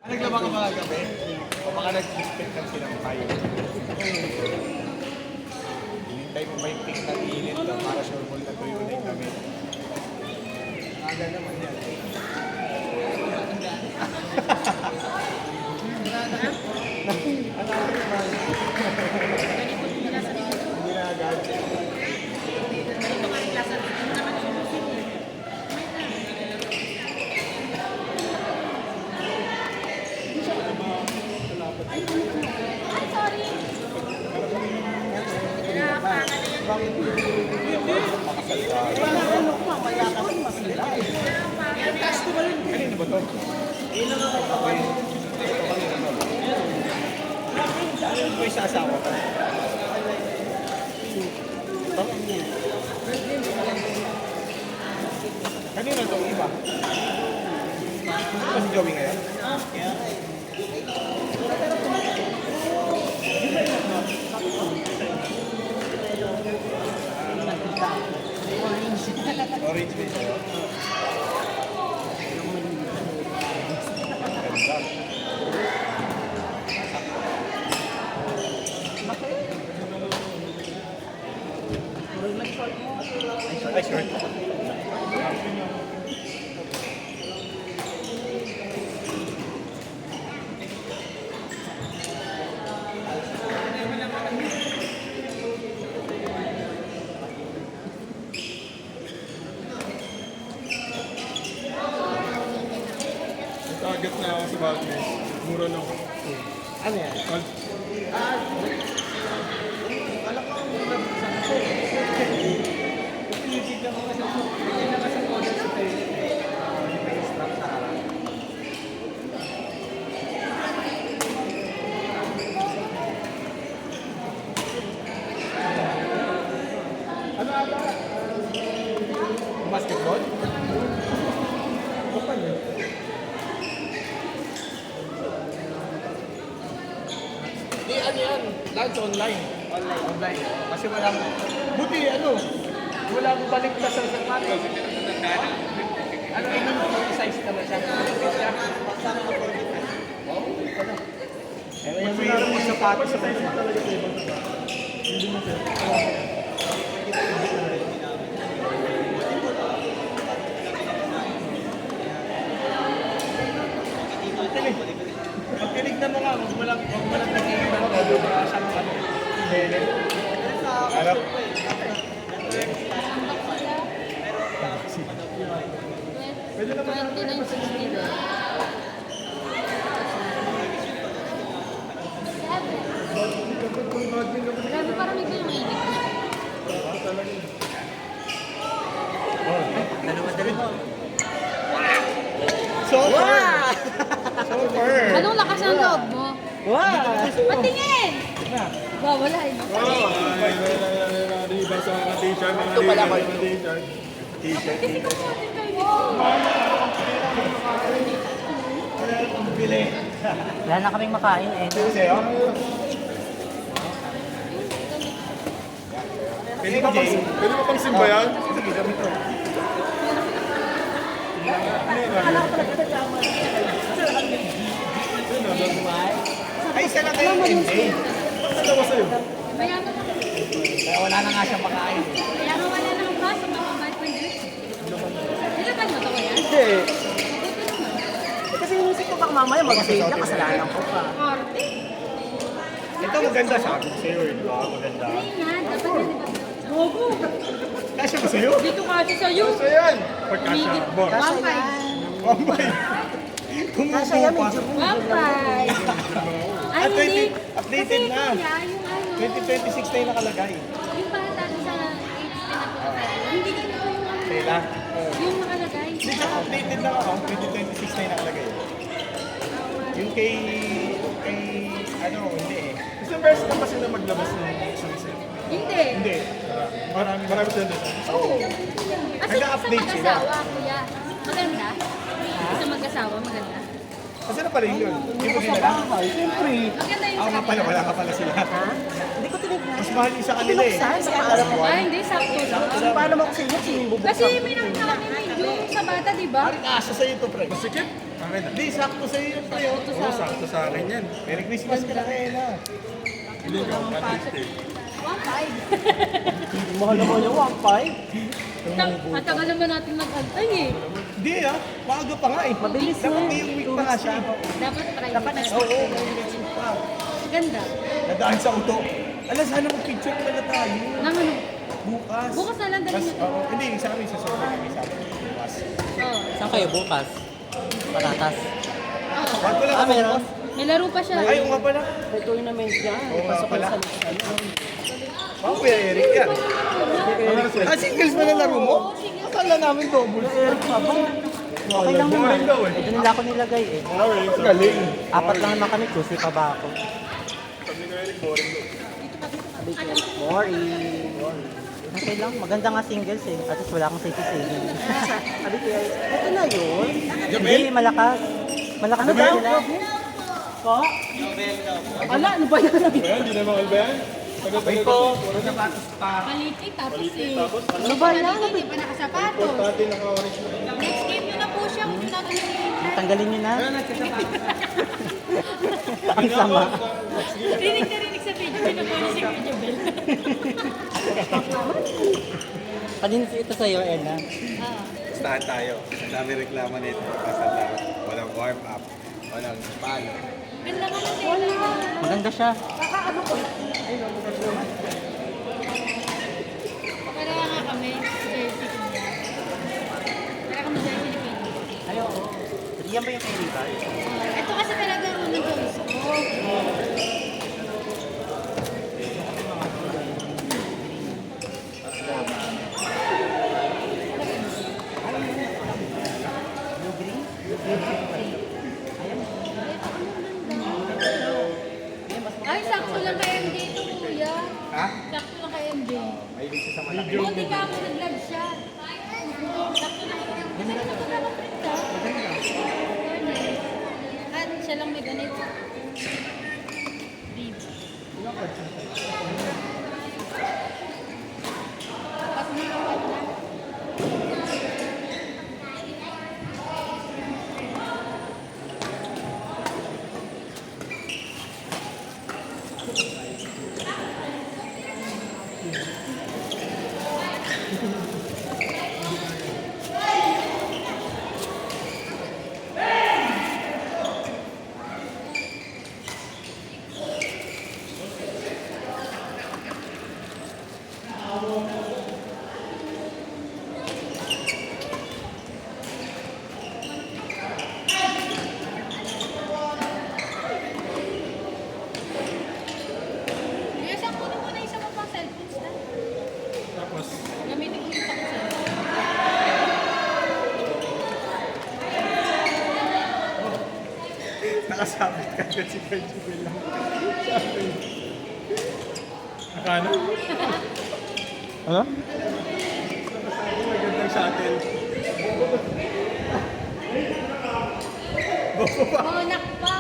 Naglaba ka mga gabi? O baka nag-expect ng sinampay? Hinintay mo ba yung peak na init ka para sure ball na tuyo na yung kami? Aga naman yan. Hindi na agad. Kanino ba to? Ano ba yung sasawa ka? Kanino to? Iba? Ito ba si Joey ngayon? Orange fish. Ay, short. Target na ako sa Valdez. Mura lang. Ano yan? Ano ata? Basketball? Kapan yun? Di ano yan? Lunch online. Online. Kasi wala mo. Buti ano? Wala mo balik na sa sapatos. Ano yung size naman siya? Wow, ano? Eh, yung may sapatos sa size talaga sa ibang sapatos. Hindi mo siya. Pag tinignan mo nga, huwag mo lang nagiging ako doon para siyang ano. Harap. Pwede naman natin. 29.60. Grabe, parang ito yung mainit. So far! So far! Anong lakas ng loob mo? Wow! Patingin! Wow, wala eh. Iba sa mga t-shirt. Ito pala ko yung t-shirt. T-shirt. Kasi kung natin kayo Bili. Wala na kaming makain eh. Sino sa'yo? Pwede mo pang simba yan? Sige, gamit ko. Ay, isa lang kayo MJ. Dalawa sa'yo. mayaman ako. Kaya wala na nga siyang makain. Mayaman wala na ang baso, makabait mo yun. Nilaban mo ito kaya? Hindi. Kasi inisip ko baka mamaya mag-save na kasalanan ko pa. Korte. Ito maganda sabi ko sa'yo, di ba? Maganda. Ay nga, dapat yan, di ba? Bobo! Kasya ba sa'yo? Dito kasi sa'yo. Kasya yan. Pagkasya. Bon. Kasya 1.5. yan. Bombay. Kasya yan, medyo 1.5. Ay, hindi. Updated Kasi na. kuya, yung ano, 2026 na yung nakalagay. yung bata sa age pinag hindi ganito yung ano, Kailan? yung nakalagay. Hindi siya updated na ako. 2026 na yung nakalagay. Yung kay ano, hindi eh. Isang beses na kasi na maglabas ng isang set. Hindi. Hindi. Marami sila dito. Oo. Kasi sa Nag-update sila. mag-asawa, kuya. Maganda. Sa mag-asawa, maganda. Kasi na pala yun. Hindi mo Sa dinala. bahay, siyempre. Maganda yung Ako nga pala, wala ka pala sila. Ha? Hindi ko tinignan. Mas mahal yung sa kanila eh. Binuksan, sa alam mo. Ah, hindi, sakto lang. Paano mo kasi yun, sinibubuksan Kasi may nakita kami yung sa bata, di ba? Parang asa sa'yo ito, pre. Masikip. akin ah. Hindi, sakto sa'yo yun tayo. Oo, sakto sa akin yan. Merry Christmas ka na kayo na. Hindi ka, 150. 1.5. Mahal naman yung 1.5. Ang tagal naman natin mag-antay eh. Hindi maaga pa nga eh. Mabilis Dapat na. ngayong week pa nga siya. Dapat private. Dapat na. next Oo, next week pa. Ganda. Nadaan sa auto. Alas, sana mag-picture pala tayo. Nang ano? Bukas. Bukas na lang dali Mas, na to. hindi, sa amin sa sobrang kami sa amin. Bukas. Oo. Saan kayo bukas? Patatas. Oo. Ba't wala ka meron? bukas? May laro pa siya. Ay, oo nga pala. May tournament yan. Oo nga Pasok pala. sa ano. Baka Kuya Eric yan. Singles ba na laro mo? Akala namin double. Eric pa ba? Okay lang naman. Boring daw eh. Ito nila ako nilagay eh. Boring. Galing. Apat lang naman kami, susi pa ba ako? Sabi ni Eric, boring daw. Sabi ko, boring. Okay lang, maganda nga singles eh. At least wala akong safety saving. Sabi ko, ito na yun. Hindi, malakas. Malakas na sila. Po? Ala, ano ba yan? Ayan, hindi naman kalba yan. Wait po. Puro sapatos pa. Palitik tapos eh. Ano ba yan? Hindi pa nakasapatos. Dati naka-orange na. Next game nyo na po siya kung natin Tanggalin nyo na. Ang sama. rinig na rinig sa video. Pinapunin si Kuya Jobel. Kanina ito sa'yo, Ella. Stahan tayo. Ang dami reklamo nito. Kasal lang. Walang warm up. Walang palo. Ganda ka ng tela. Maganda siya. Para nga kami. Jersey ko niya. Para kami jersey ni Pino. Ay, oo. Riyan ba yung kay Rival? Ito kasi talaga ang unang choice ko. Ay, sakto lang kay MJ ito, kuya. Ha? Sakto lang kay MJ. Mahilig siya sa malaki. Buti ka ako nag-vlog siya. Sakto lang kay MJ. Kasi ito lang ang print, ah. At siya lang may ganito. Babe. Tapos mo lang na. Kuya, saan kunin mo na isa mo pang cellphones na? Tapos, Gamitin ko yung pang cellphone. Nakasabit ka agad si Kuya Jubel lang. nakano? Ano? Sabi magandang shuttle. Bonak pa!